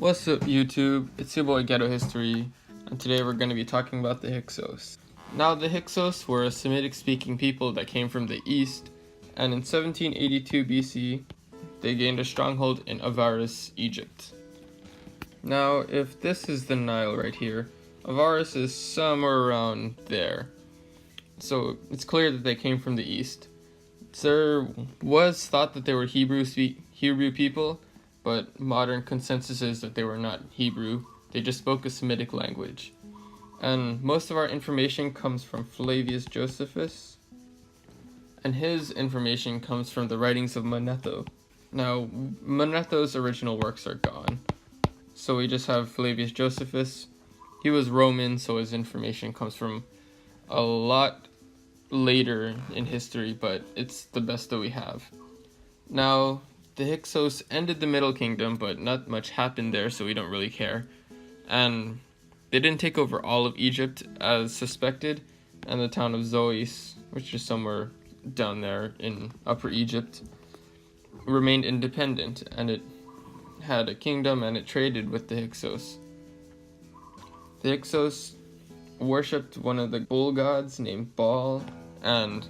What's up, YouTube? It's your boy Geto History, and today we're going to be talking about the Hyksos. Now, the Hyksos were a Semitic-speaking people that came from the east, and in 1782 BC, they gained a stronghold in Avaris, Egypt. Now, if this is the Nile right here, Avaris is somewhere around there. So it's clear that they came from the east. There was thought that they were Hebrew people, but modern consensus is that they were not Hebrew. They just spoke a Semitic language. And most of our information comes from Flavius Josephus, and his information comes from the writings of Manetho. Now, Manetho's original works are gone, so we just have Flavius Josephus. He was Roman, so his information comes from a lot later in history, but it's the best that we have. Now, the Hyksos ended the Middle Kingdom, but not much happened there, so we don't really care. And they didn't take over all of Egypt as suspected, and the town of Zois, which is somewhere down there in Upper Egypt, remained independent, and it had a kingdom and it traded with the Hyksos. The Hyksos worshipped one of the bull gods named Baal, and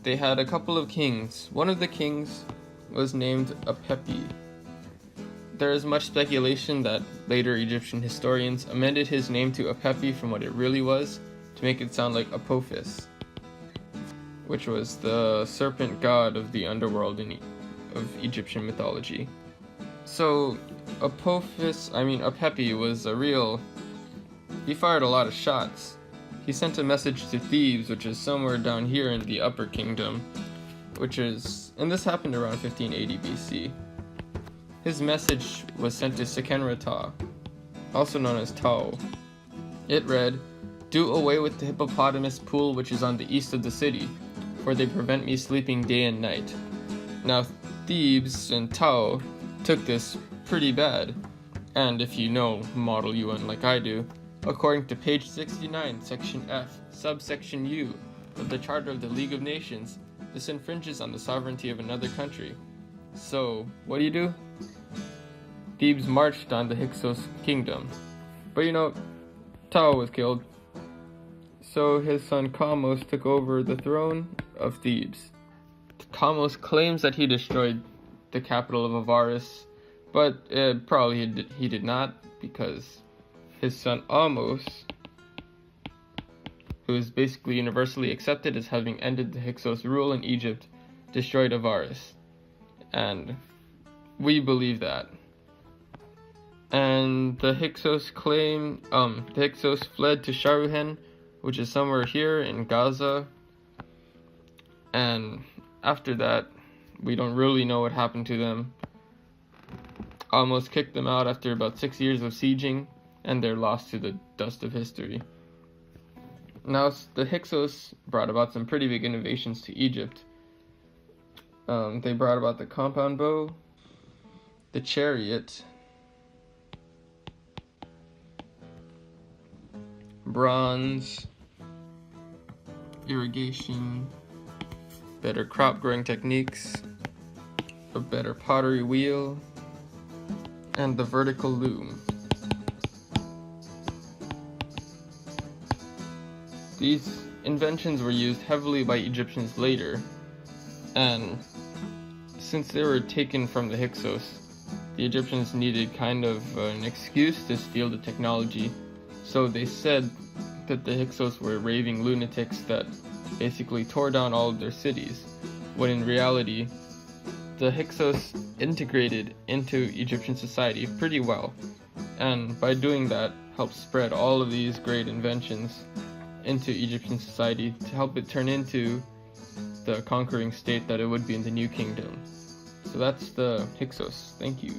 they had a couple of kings. One of the kings was named Apepi. There is much speculation that later Egyptian historians amended his name to Apepi from what it really was to make it sound like Apophis, which was the serpent god of the underworld of Egyptian mythology. So Apepi was he fired a lot of shots. He sent a message to Thebes, which is somewhere down here in the Upper Kingdom, and this happened around 1580 BC. His message was sent to Sekenra-Ptah, also known as Tau. It read, "Do away with the hippopotamus pool which is on the east of the city, for they prevent me sleeping day and night." Now, Thebes and Tau took this pretty bad, and if you know Model UN like I do, according to page 69, section F, subsection U of the Charter of the League of Nations, this infringes on the sovereignty of another country. So, what do? Thebes marched on the Hyksos kingdom. But Tau was killed. So his son Kamos took over the throne of Thebes. Kamos claims that he destroyed the capital of Avaris, but probably he did not, because his son Amos, who is basically universally accepted as having ended the Hyksos rule in Egypt, destroyed Avaris. And we believe that. And the Hyksos fled to Sharuhen, which is somewhere here in Gaza. And after that, we don't really know what happened to them. Amos kicked them out after about 6 years of sieging, and they're lost to the dust of history. Now, the Hyksos brought about some pretty big innovations to Egypt. They brought about the compound bow, the chariot, bronze, irrigation, better crop growing techniques, a better pottery wheel, and the vertical loom. These inventions were used heavily by Egyptians later, and since they were taken from the Hyksos, the Egyptians needed kind of an excuse to steal the technology, so they said that the Hyksos were raving lunatics that basically tore down all of their cities, when in reality, the Hyksos integrated into Egyptian society pretty well, and by doing that, helped spread all of these great inventions into Egyptian society to help it turn into the conquering state that it would be in the New Kingdom. So that's the Hyksos. Thank you.